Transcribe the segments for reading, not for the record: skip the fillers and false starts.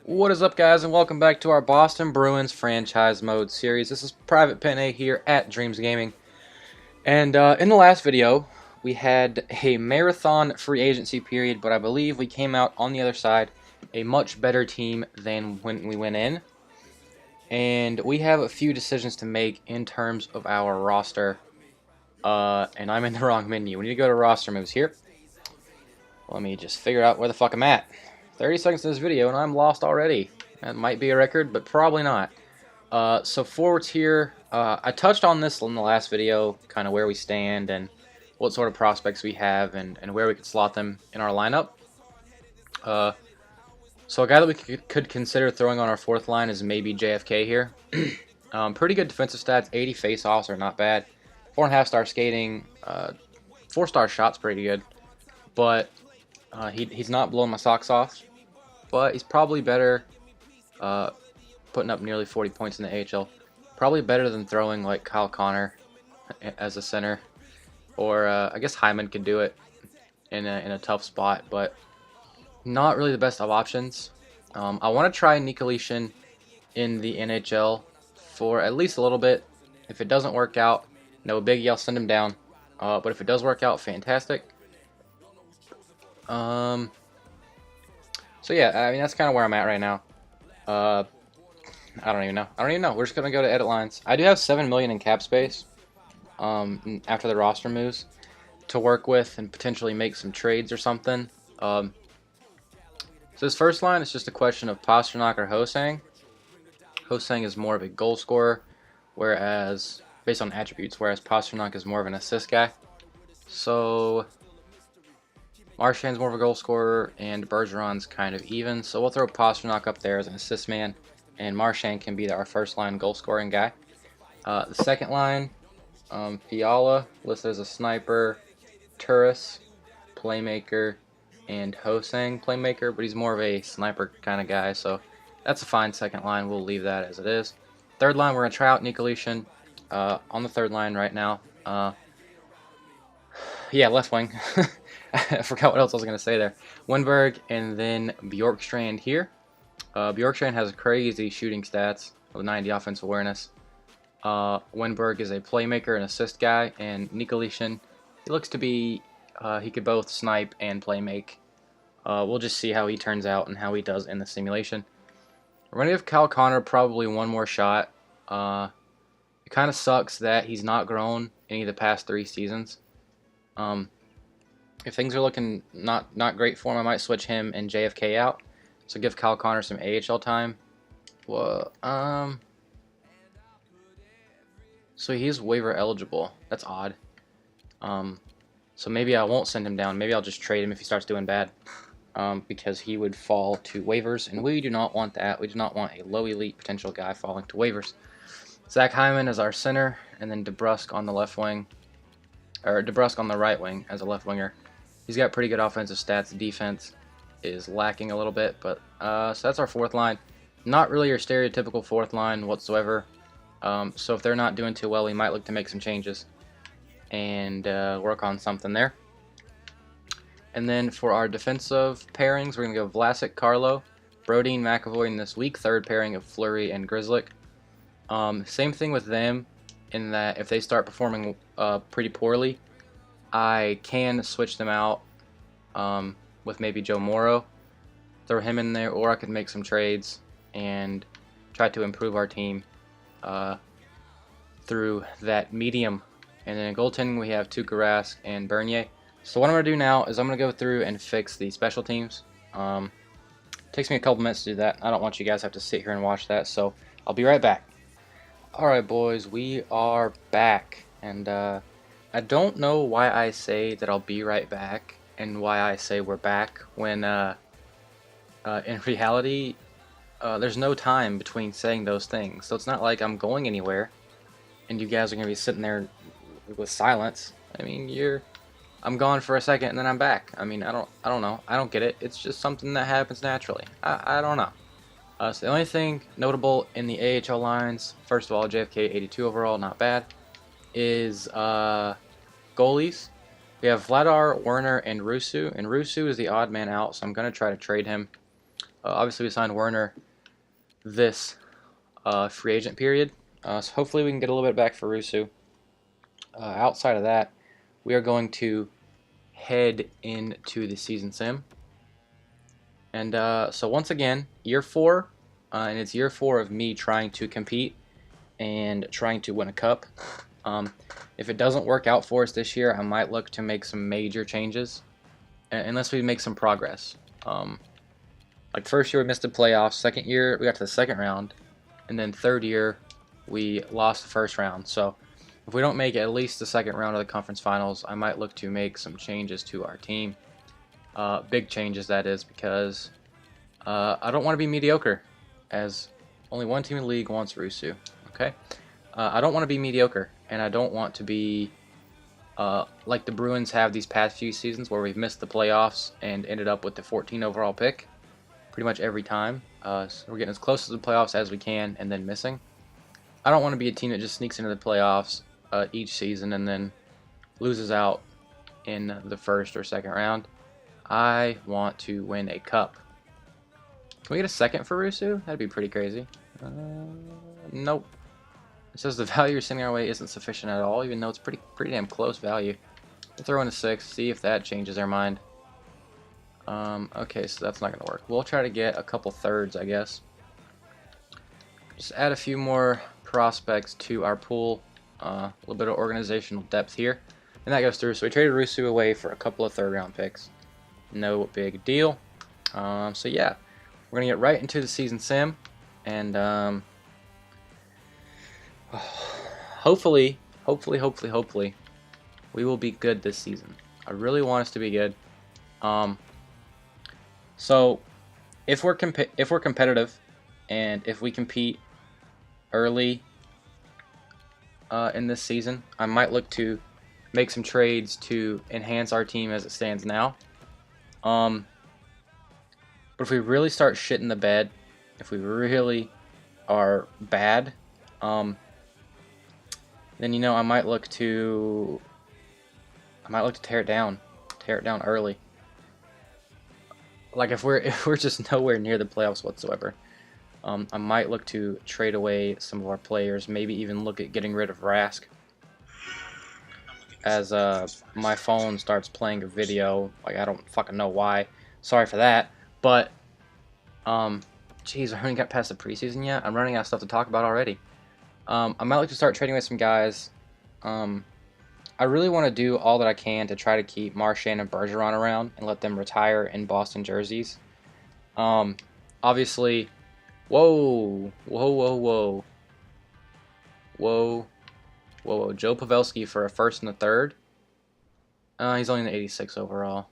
What is up, guys, and welcome back to our Boston Bruins franchise mode series. This is Private Pen A here at Dreams Gaming. And in the last video, we had a marathon free agency period, but I believe we came out on the other side a much better team than when we went in. And we have a few decisions to make in terms of our roster. And I'm in the wrong menu. We need to go to roster moves here. Let me just figure out where the fuck I'm at. 30 seconds to this video, and I'm lost already. That might be a record, but probably not. So forwards here, I touched on this in the last video, kind of where we stand and what sort of prospects we have and where we could slot them in our lineup. So a guy that we could consider throwing on our fourth line is maybe JFK here. Pretty good defensive stats, 80 face-offs are not bad. 4.5-star skating, 4-star shots pretty good. But he's not blowing my socks off. But he's probably better putting up nearly 40 points in the AHL. Probably better than throwing like Kyle Connor as a center. Or I guess Hyman could do it in a tough spot, but not really the best of options. I want to try Nikolitin in the NHL for at least a little bit. If it doesn't work out, no biggie, I'll send him down. But if it does work out, fantastic. So yeah, I mean, that's kind of where I'm at right now. I don't even know. We're just gonna go to edit lines. I do have 7 million in cap space after the roster moves to work with and potentially make some trades or something. So this first line is just a question of Pastrnak or Hosang. Hosang is more of a goal scorer, whereas based on attributes, whereas Pastrnak is more of an assist guy. So Marchand's more of a goal scorer, and Bergeron's kind of even. So we'll throw Pastrnak up there as an assist man, and Marchand can be our first line goal scoring guy. The second line, Fiala listed as a sniper, Turris, playmaker, and Hosang, playmaker, but he's more of a sniper kind of guy, so that's a fine second line. We'll leave that as it is. Third line, we're going to try out Nikolitin on the third line right now. Yeah, left wing. I forgot what else I was going to say there. Wenberg and then Bjorkstrand here. Bjorkstrand has crazy shooting stats with 90 offensive awareness. Wenberg is a playmaker and assist guy, and Nikolitin, he looks to be, he could both snipe and play make. We'll just see how he turns out and how he does in the simulation. We're going to give Kyle Connor probably one more shot. It kind of sucks that he's not grown any of the past 3 seasons. If things are looking not great for him, I might switch him and JFK out. So give Kyle Connor some AHL time. Well, so he's waiver eligible. That's odd. So maybe I won't send him down. Maybe I'll just trade him if he starts doing bad. Because he would fall to waivers, and we do not want that. We do not want a low elite potential guy falling to waivers. Zach Hyman is our center, and then DeBrusk on the left wing, or DeBrusk on the right wing as a left winger. He's got pretty good offensive stats. Defense is lacking a little bit, but so that's our fourth line. Not really your stereotypical fourth line whatsoever. So if they're not doing too well, we might look to make some changes and work on something there. And then for our defensive pairings, we're going to go Vlasic, Carlo, Brodin, McAvoy in this week. Third pairing of Fleury and Grzelcyk. Same thing with them in that if they start performing pretty poorly, I can switch them out with maybe Joe Morrow. Throw him in there, or I could make some trades and try to improve our team through that medium. And then in goaltending, we have Tuukka Rask and Bernier. So what I'm going to do now is I'm going to go through and fix the special teams. Takes me a couple minutes to do that. I don't want you guys to have to sit here and watch that, so I'll be right back. Alright boys, we are back, and I don't know why I say that I'll be right back and why I say we're back when in reality there's no time between saying those things. So it's not like I'm going anywhere and you guys are going to be sitting there with silence. I mean, I'm gone for a second and then I'm back. I mean, I don't know. I don't get it. It's just something that happens naturally. I don't know. So the only thing notable in the AHL lines, first of all, JFK 82 overall, not bad, is goalies. We have Vladar, Werner, and Rusu is the odd man out, so I'm going to try to trade him. Obviously, we signed Werner this free agent period, so hopefully we can get a little bit back for Rusu. Outside of that, we are going to head into the season sim. And so once again, year 4, and it's year 4 of me trying to compete and trying to win a cup. If it doesn't work out for us this year, I might look to make some major changes, unless we make some progress. Like first year we missed the playoffs, second year we got to the second round, and then third year we lost the first round. So if we don't make at least the second round of the conference finals, I might look to make some changes to our team. Big changes, that is, because I don't want to be mediocre, as only one team in the league wants Rusu. Okay, I don't want to be mediocre, and I don't want to be like the Bruins have these past few seasons where we've missed the playoffs and ended up with the 14 overall pick pretty much every time. So we're getting as close to the playoffs as we can and then missing. I don't want to be a team that just sneaks into the playoffs each season and then loses out in the first or second round. I want to win a cup. Can we get a second for Rusu? That'd be pretty crazy. Nope. It says the value you're sending our way isn't sufficient at all, even though it's pretty damn close value. We'll throw in a 6, see if that changes their mind. Okay, so that's not going to work. We'll try to get a couple thirds, I guess. Just add a few more prospects to our pool. A little bit of organizational depth here. And that goes through. So we traded Rusu away for a couple of third-round picks. No big deal. So yeah, we're going to get right into the season sim. And hopefully, we will be good this season. I really want us to be good. So if we're competitive, and if we compete early in this season, I might look to make some trades to enhance our team as it stands now. But if we really start shitting the bed, if we really are bad, then I might look to tear it down early. Like if we're just nowhere near the playoffs whatsoever, I might look to trade away some of our players. Maybe even look at getting rid of Rask. As my phone starts playing a video, like I don't fucking know why. Sorry for that, but geez, I haven't got past the preseason yet. I'm running out of stuff to talk about already. I might like to start trading with some guys. I really want to do all that I can to try to keep Marchand and Bergeron around and let them retire in Boston jerseys. Obviously, whoa, Joe Pavelski for a first and a third. He's only an 86 overall.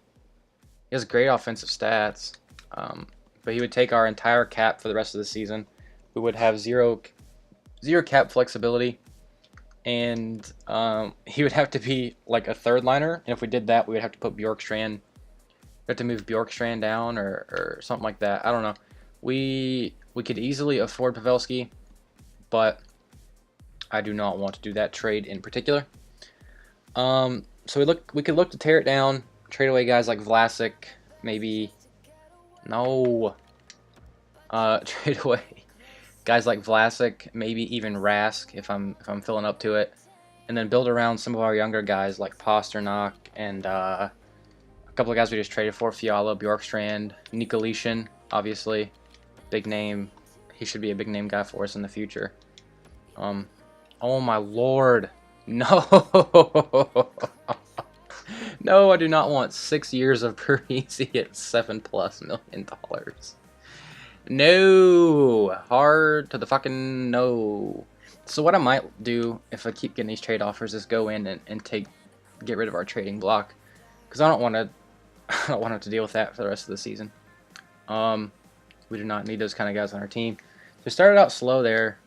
He has great offensive stats, but he would take our entire cap for the rest of the season. We would have zero cap flexibility. And he would have to be like a third liner, and if we did that, we would have to put Bjorkstrand. We have to move Bjorkstrand down or something like that. I don't know. We could easily afford Pavelski, but I do not want to do that trade in particular. So we could look to tear it down, trade away guys like Vlasic, maybe. No. Trade away guys like Vlasic, maybe even Rask if I'm filling up to it, and then build around some of our younger guys like Pasternak and a couple of guys we just traded for: Fiala, Bjorkstrand, Nikolitin, obviously, big name. He should be a big name guy for us in the future. Oh my lord, no, no, I do not want 6 years of Parisi at $7+ million. No, hard to the fucking no. So what I might do if I keep getting these trade offers is go in and get rid of our trading block, because I don't want to have to deal with that for the rest of the season. We do not need those kind of guys on our team. So we started out slow there.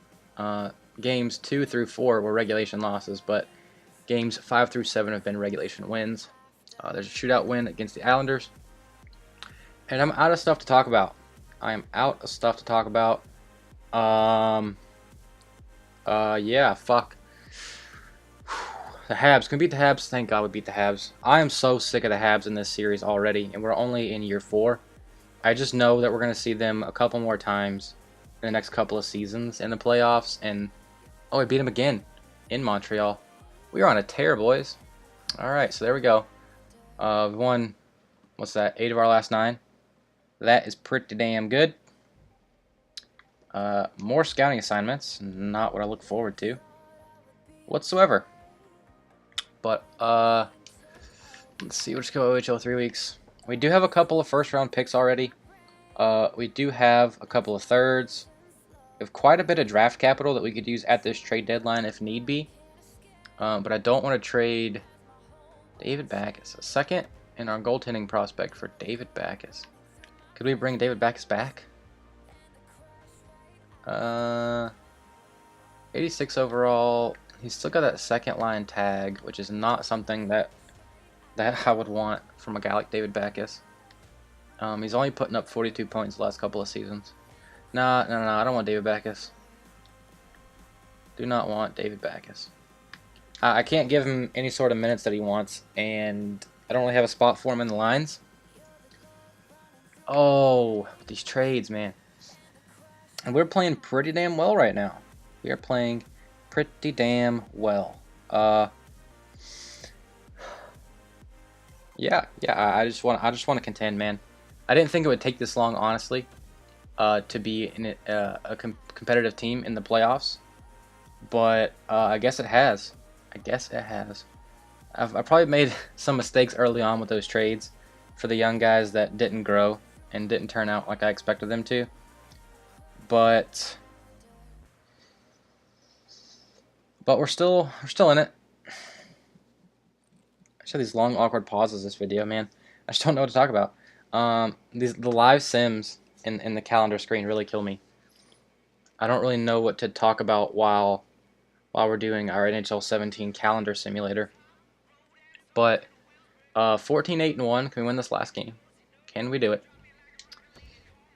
Games 2 through 4 were regulation losses, but games 5 through 7 have been regulation wins. There's a shootout win against the Islanders, and I'm out of stuff to talk about. I am out of stuff to talk about. Yeah, fuck. The Habs. Can we beat the Habs? Thank God we beat the Habs. I am so sick of the Habs in this series already, and we're only in year 4. I just know that we're going to see them a couple more times in the next couple of seasons in the playoffs. And, oh, we beat them again in Montreal. We are on a tear, boys. All right, so there we go. We won, what's that, 8 of our last 9. That is pretty damn good. More scouting assignments. Not what I look forward to whatsoever. But, let's see, we'll just go OHL 3 weeks. We do have a couple of first-round picks already. We do have a couple of thirds. We have quite a bit of draft capital that we could use at this trade deadline if need be. But I don't want to trade David Backes. A second and our goaltending prospect for David Backes. Could we bring David Backes back? 86 overall. He's still got that second line tag, which is not something that I would want from a guy like David Backes. He's only putting up 42 points the last couple of seasons. No, I don't want David Backes. Do not want David Backes. I can't give him any sort of minutes that he wants, and I don't really have a spot for him in the lines. Oh, these trades, man. And we're playing pretty damn well right now. We are playing pretty damn well. Yeah. I just want to contend, man. I didn't think it would take this long, honestly, to be in a competitive team in the playoffs. But I guess it has. I've probably made some mistakes early on with those trades for the young guys that didn't grow and didn't turn out like I expected them to. But we're still in it. I just have these long awkward pauses this video, man. I just don't know what to talk about. The live sims in the calendar screen really kill me. I don't really know what to talk about while we're doing our NHL 17 calendar simulator. But 14-8-1. Can we win this last game? Can we do it?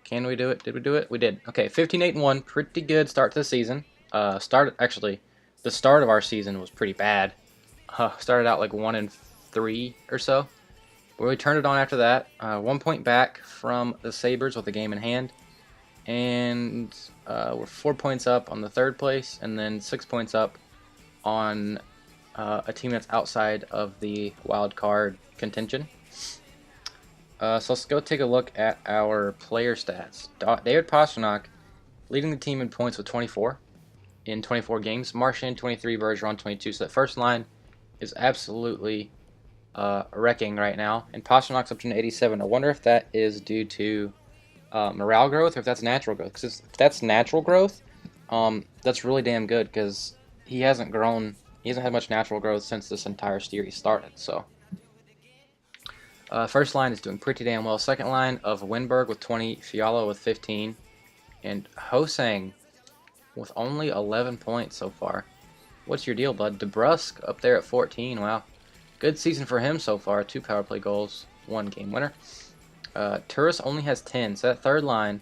Can we do it? Did we do it? We did. Okay, 15-8-1. Pretty good start to the season. Actually, the start of our season was pretty bad. Started out like 1-3 or so. But we turned it on after that. 1 point back from the Sabres with the game in hand. And we're 4 points up on the third place, and then 6 points up on a team that's outside of the wild card contention. So let's go take a look at our player stats. David Pastrnak leading the team in points with 24 in 24 games. Marchand 23, Bergeron 22. So that first line is absolutely wrecking right now. And Pasternak's up to an 87. I wonder if that is due to morale growth or if that's natural growth. Because if that's natural growth, that's really damn good because he hasn't grown. He hasn't had much natural growth since this entire series started. So. First line is doing pretty damn well. Second line of Winberg with 20, Fiala with 15, and Hosang with only 11 points so far. What's your deal, bud? DeBrusk up there at 14. Wow. Good season for him so far. 2 power play goals, 1 game winner. Turris only has 10, so that third line...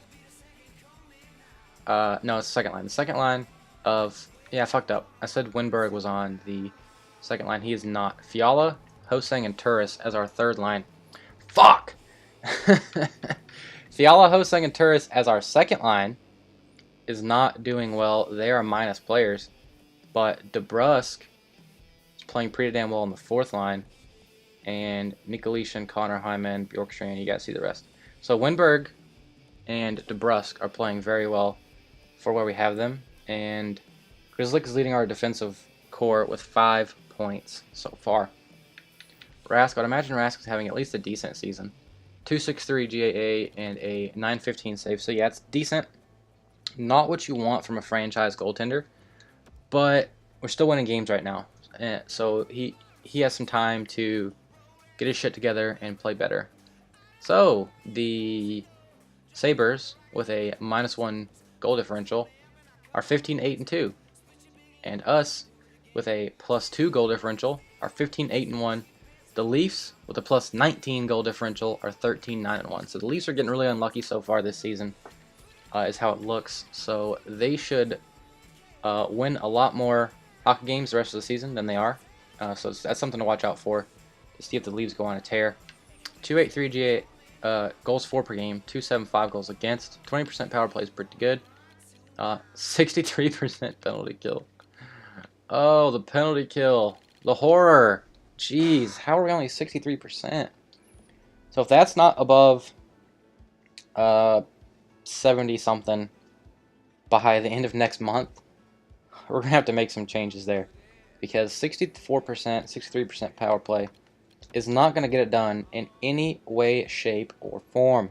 no, it's the second line. The second line of... Yeah, I fucked up. I said Winberg was on the second line. He is not. Fiala, Hosang, and Turris as our third line. Fuck! Fiala, Hosang, and Turris as our second line is not doing well. They are minus players. But DeBrusk is playing pretty damn well on the fourth line. And Nikolish, Connor, Hyman, Bjorkstrand, you guys see the rest. So Winberg and DeBrusk are playing very well for where we have them. And Grzelcyk is leading our defensive core with 5 points so far. Rask, I'd imagine Rask is having at least a decent season. 263 GAA and a 915 save. So yeah, it's decent. Not what you want from a franchise goaltender, but we're still winning games right now. So he has some time to get his shit together and play better. So the Sabres with a -1 goal differential are 15-8-2, and us with a +2 goal differential are 15-8-1. The Leafs, with a +19 goal differential, are 13-9-1. So the Leafs are getting really unlucky so far this season, is how it looks. So they should win a lot more hockey games the rest of the season than they are. So that's something to watch out for, to see if the Leafs go on a tear. 283 Goals for per game, 275 goals against. 20% power play is pretty good. 63% penalty kill. Oh, the penalty kill. The horror. Jeez, how are we only 63%? So if that's not above 70 something by the end of next month, we're gonna have to make some changes there, because 64%, 63% power play is not gonna get it done in any way, shape, or form.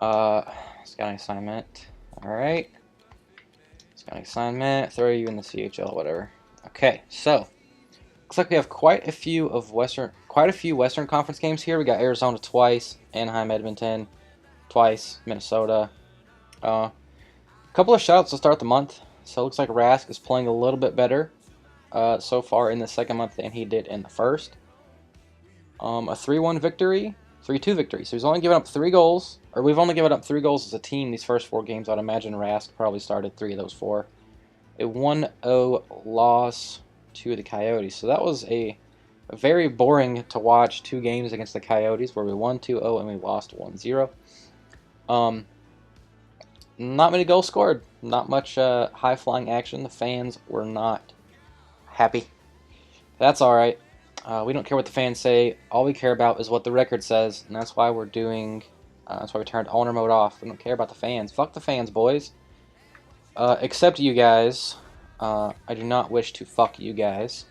Scouting assignment. All right. Scouting assignment. Throw you in the CHL, whatever. Okay, so looks like we have quite a few Western Conference games here. We got Arizona twice, Anaheim, Edmonton twice, Minnesota. A couple of shoutouts to start the month. So it looks like Rask is playing a little bit better so far in the second month than he did in the first. A 3-1 victory, 3-2 victory. So he's only given up 3 goals, or we've only given up 3 goals as a team these first 4 games. I'd imagine Rask probably started 3 of those 4. A 1-0 loss to the Coyotes. So that was a very boring to watch 2 games against the Coyotes, where we won 2-0 and we lost 1-0. Not many goals scored. Not much high-flying action. The fans were not happy. That's all right. We don't care what the fans say. All we care about is what the record says, and that's why we're doing. That's why we turned owner mode off. We don't care about the fans. Fuck the fans, boys. Except you guys. I do not wish to fuck you guys.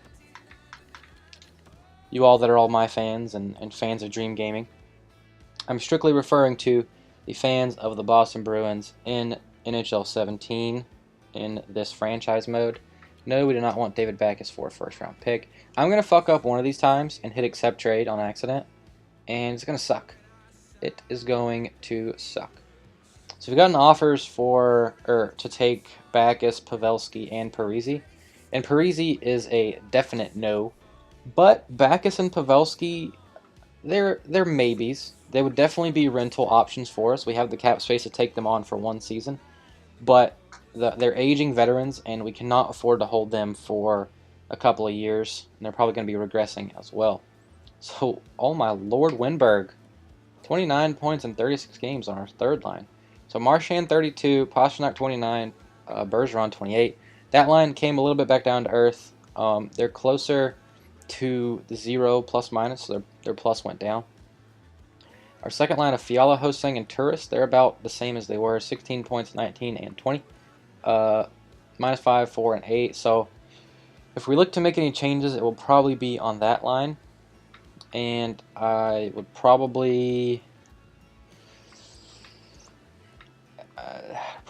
You all that are all my fans and fans of Dream Gaming. I'm strictly referring to the fans of the Boston Bruins in NHL 17 in this franchise mode. No, we do not want David Backes for a first-round pick. I'm going to fuck up one of these times and hit accept trade on accident, and it's going to suck. It is going to suck. So we've gotten offers to take Backes, Pavelski, and Parise. And Parise is a definite no. But Backes and Pavelski, they're maybes. They would definitely be rental options for us. We have the cap space to take them on for 1 season. But they're aging veterans, and we cannot afford to hold them for a couple of years. And they're probably going to be regressing as well. So, oh my lord, Winberg. 29 points in 36 games on our third line. So Marchand 32, Pastrnak 29, Bergeron 28. That line came a little bit back down to earth. They're closer to the 0 plus minus, so their plus went down. Our second line of Fiala, Hosang, and Turris, they're about the same as they were, 16 points, 19, and 20. Minus 5, 4, and 8. So if we look to make any changes, it will probably be on that line. And I would probably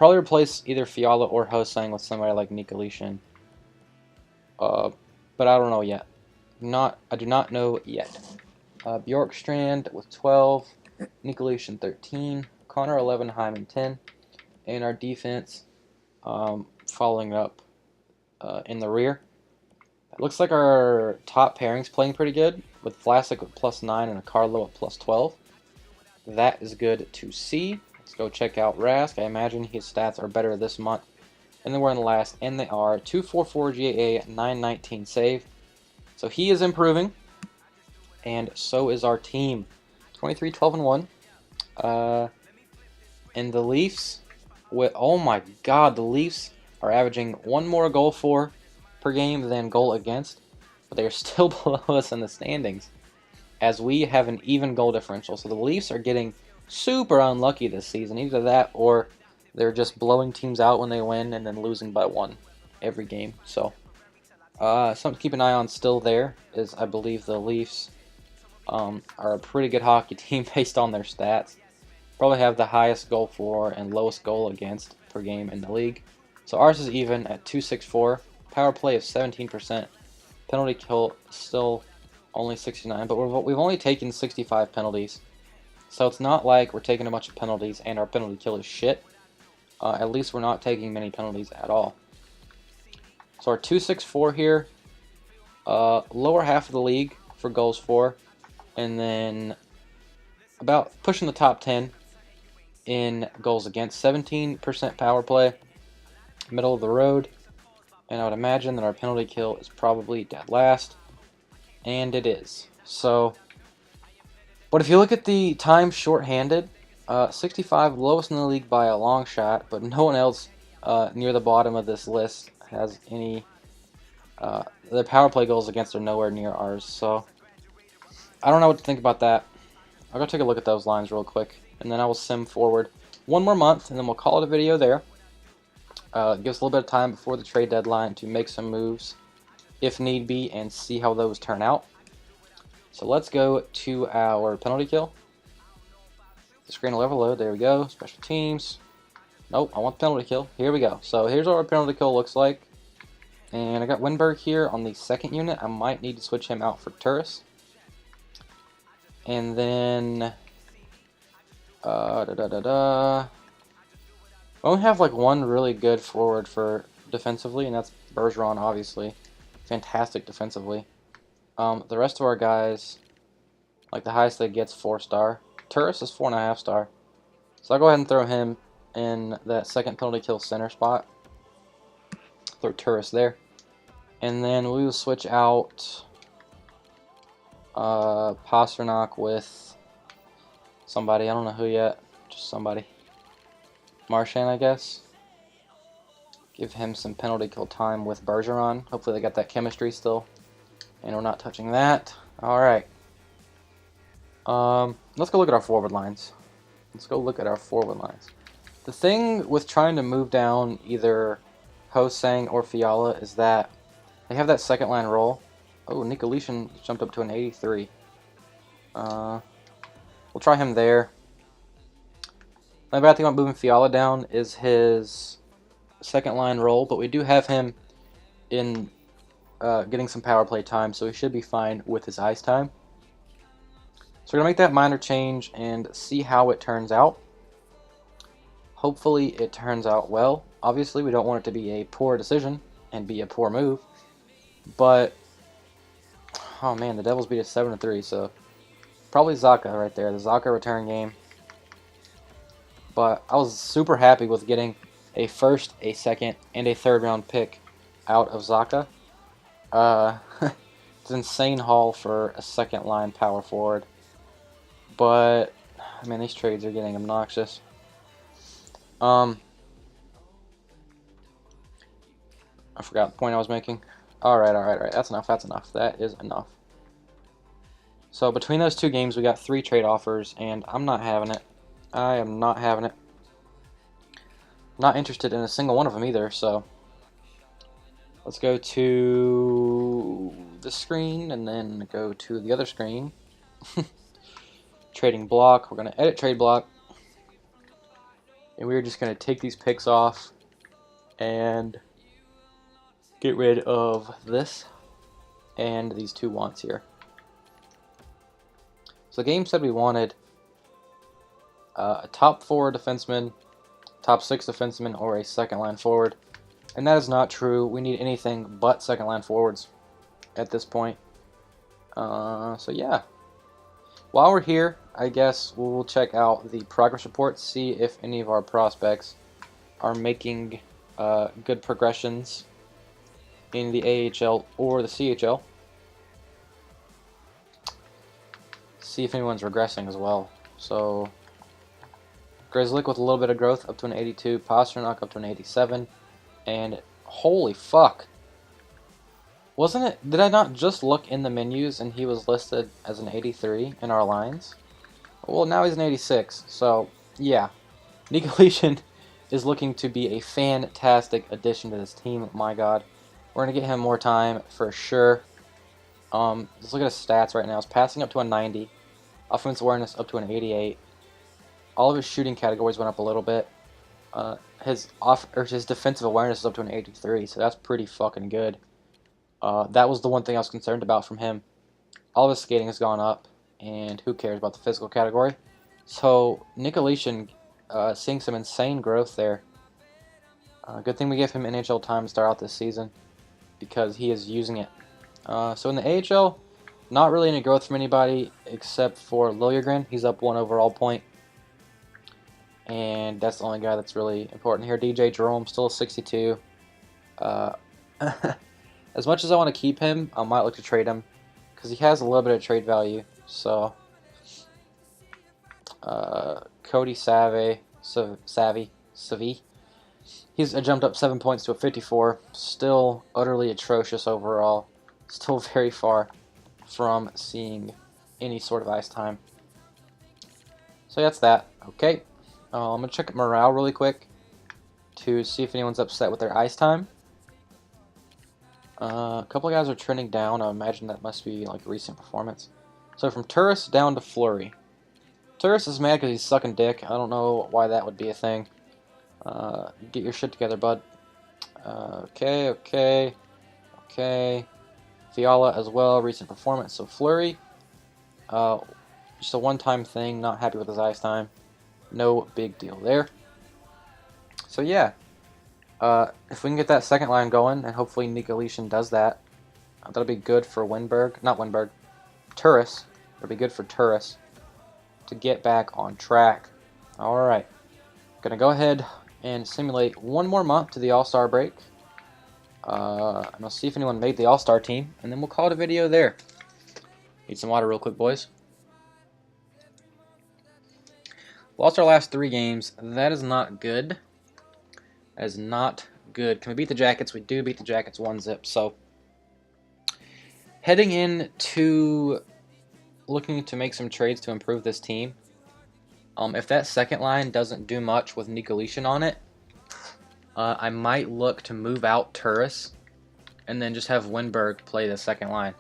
replace either Fiala or Hosang with somebody like Nikolitin. But I don't know yet. I do not know yet. Bjorkstrand with 12, Nikolitin 13, Connor 11, Hyman 10, and our defense following up in the rear. It looks like our top pairing's playing pretty good, with Vlasic with +9 and a Carlo at +12. That is good to see. Let's go check out Rask. I imagine his stats are better this month than they were in the last, and they are 244 GAA, 919 save. So he is improving, and so is our team. 23, 12, and 1. And the Leafs, oh my god, the Leafs are averaging 1 more goal for per game than goal against, but they are still below us in the standings, as we have an even goal differential. So the Leafs are getting super unlucky this season. Either that or they're just blowing teams out when they win and then losing by 1 every game. So something to keep an eye on still there is, I believe the Leafs are a pretty good hockey team based on their stats. Probably have the highest goal for and lowest goal against per game in the league. So ours is even at 264. Power play of 17%. Penalty kill still only 69, but we've only taken 65 penalties. So it's not like we're taking a bunch of penalties and our penalty kill is shit. At least we're not taking many penalties at all. So our 264 here, lower half of the league for goals for, and then about pushing the top 10 in goals against. 17% power play, middle of the road. And I would imagine that our penalty kill is probably dead last. And it is. So, But if you look at the time shorthanded, 65, lowest in the league by a long shot, but no one else near the bottom of this list has any. The power play goals against are nowhere near ours, so I don't know what to think about that. I'll go take a look at those lines real quick, and then I will sim forward one more month, and then we'll call it a video there. Give us a little bit of time before the trade deadline to make some moves, if need be, and see how those turn out. So let's go to our penalty kill. The screen will overload. There we go. Special teams. Nope, I want the penalty kill. Here we go. So here's what our penalty kill looks like. And I got Winberg here on the second unit. I might need to switch him out for Turris. And then we only have like one really good forward for defensively, and that's Bergeron, obviously. Fantastic defensively. The rest of our guys, like the highest they get's 4-star. Turris is 4.5-star. So I'll go ahead and throw him in that second penalty kill center spot. Throw Turris there. And then we will switch out Pasternak with somebody. I don't know who yet. Just somebody. Marchand, I guess. Give him some penalty kill time with Bergeron. Hopefully they got that chemistry still. And we're not touching that. Alright. Let's go look at our forward lines. The thing with trying to move down either Ho-Sang or Fiala is that they have that second line role. Oh, Nikolitin jumped up to an 83. We'll try him there. The bad thing about moving Fiala down is his second line role, but we do have him in getting some power play time, so he should be fine with his ice time. So we're going to make that minor change and see how it turns out. Hopefully it turns out well. Obviously we don't want it to be a poor decision and be a poor move, but oh man, the Devils beat us 7-3, so probably Zacha right there, the Zacha return game. But I was super happy with getting a first, a second, and a third round pick out of Zacha. It's an insane haul for a second line power forward. But I mean, these trades are getting obnoxious. I forgot the point I was making. Alright. That's enough. That is enough. So between those two games, we got 3 trade offers, and I'm not having it. I am not having it. Not interested in a single one of them either, so let's go to this screen and then go to the other screen. Trading block. We're going to edit trade block. And we're just going to take these picks off and get rid of this and these 2 wants here. So the game said we wanted a top 4 defenseman, top 6 defenseman, or a second line forward. And that is not true. We need anything but second line forwards at this point. So yeah. While we're here, I guess we'll check out the progress report, see if any of our prospects are making good progressions in the AHL or the CHL. See if anyone's regressing as well. So Grizzlick with a little bit of growth up to an 82, Pasternak up to an 87, and holy fuck. Wasn't it? Did I not just look in the menus and he was listed as an 83 in our lines? Well, now he's an 86, so yeah. Nikolitin is looking to be a fantastic addition to this team. My god. We're going to get him more time for sure. Let's look at his stats right now. His passing up to a 90. Offensive awareness up to an 88. All of his shooting categories went up a little bit. His defensive awareness is up to an 83, so that's pretty fucking good. That was the one thing I was concerned about from him. All of his skating has gone up, and who cares about the physical category? So Nikolitin seeing some insane growth there. Good thing we gave him NHL time to start out this season, because he is using it. So in the AHL, not really any growth from anybody except for Liljegren. He's up 1 overall point. And that's the only guy that's really important here. DJ Jerome, still a 62. As much as I want to keep him, I might look to trade him, because he has a little bit of trade value. So Cody Savvy. He's jumped up 7 points to a 54. Still utterly atrocious overall. Still very far from seeing any sort of ice time. So that's that. Okay. I'm going to check morale really quick to see if anyone's upset with their ice time. A couple of guys are trending down. I imagine that must be like recent performance. So from Turris down to Fleury. Turris is mad because he's sucking dick. I don't know why that would be a thing. Get your shit together, bud. Okay. Fiala as well, recent performance. So Fleury, just a one-time thing, not happy with his ice time. No big deal there. So yeah, if we can get that second line going, and hopefully Nikolitin does that, that'll be good for Turris. It'll be good for Turris to get back on track. Alright, gonna go ahead and simulate one more month to the All-Star break. And I'll see if anyone made the All-Star team, and then we'll call it a video there. Need some water real quick, boys. Lost our last 3 games. That is not good. That is not good. Can we beat the Jackets? We do beat the Jackets 1-0. So, heading into looking to make some trades to improve this team. If that second line doesn't do much with Nikolitin on it, I might look to move out Turris and then just have Winberg play the second line.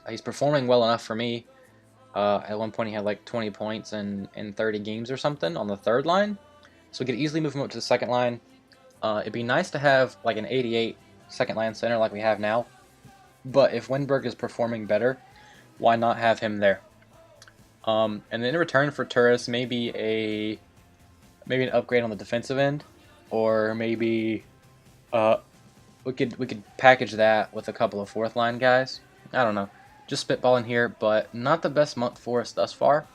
He's performing well enough for me. At one point he had like 20 points in 30 games or something on the third line. So we could easily move him up to the second line. It'd be nice to have like an 88 second line center like we have now. But if Winberg is performing better, why not have him there? And then in return for Turris, maybe an upgrade on the defensive end, or maybe we could package that with a couple of fourth line guys. I don't know, just spitballing here, but not the best month for us thus far.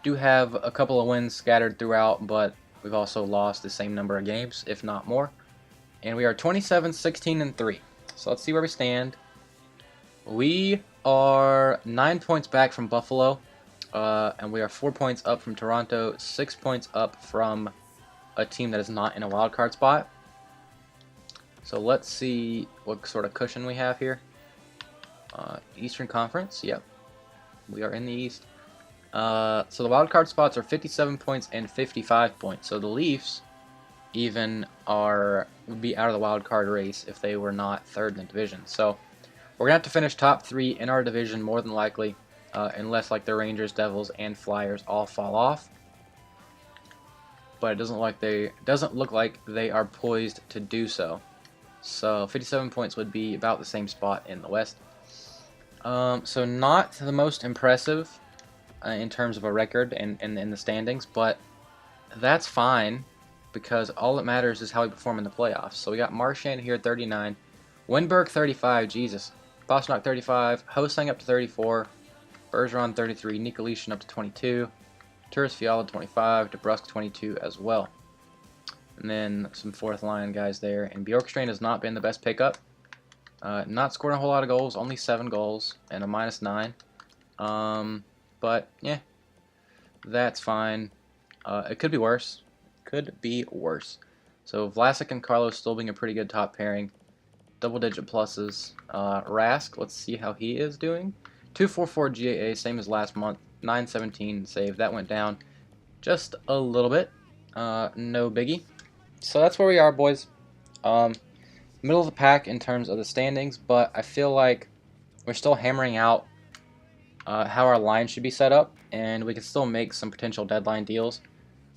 Do have a couple of wins scattered throughout, but we've also lost the same number of games, if not more. And we are 27-16-3. So let's see where we stand. We are 9 points back from Buffalo, and we are 4 points up from Toronto, 6 points up from a team that is not in a wild card spot. So let's see what sort of cushion we have here. Eastern Conference, yep, we are in the East. So the wild card spots are 57 points and 55 points. So the Leafs even would be out of the wild card race if they were not third in the division. So we're gonna have to finish top 3 in our division more than likely, unless like the Rangers, Devils, and Flyers all fall off. But it doesn't look like they are poised to do so. So 57 points would be about the same spot in the West. So not the most impressive in terms of a record and in the standings, but that's fine because all that matters is how we perform in the playoffs. So we got Marchand here 39, Winberg 35, Jesus, Pastrnak 35, Hosang up to 34, Bergeron 33, Nikolitin up to 22, Turris Fiala 25, DeBrusk 22 as well. And then some fourth line guys there. And Bjorkstrand has not been the best pickup. Not scoring a whole lot of goals, only 7 goals and a -9. But yeah, that's fine. It could be worse. Could be worse. So Vlasic and Carlos still being a pretty good top pairing. Double-digit pluses. Rask, let's see how he is doing. 244 GAA, same as last month. 917 save. That went down just a little bit. No biggie. So that's where we are, boys. Middle of the pack in terms of the standings, but I feel like we're still hammering out how our line should be set up, and we can still make some potential deadline deals.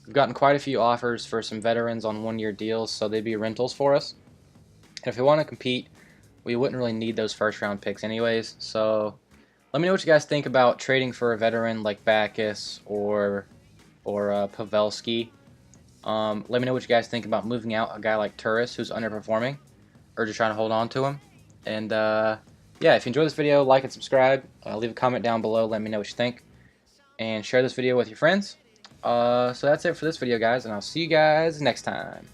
We've gotten quite a few offers for some veterans on one-year deals, so they'd be rentals for us. And if we want to compete, we wouldn't really need those first-round picks anyways. So let me know what you guys think about trading for a veteran like Backus or Pavelski. Let me know what you guys think about moving out a guy like Turris who's underperforming, or just trying to hold on to him. And yeah, if you enjoyed this video, like and subscribe. Leave a comment down below. Let me know what you think. And share this video with your friends. So that's it for this video, guys, and I'll see you guys next time.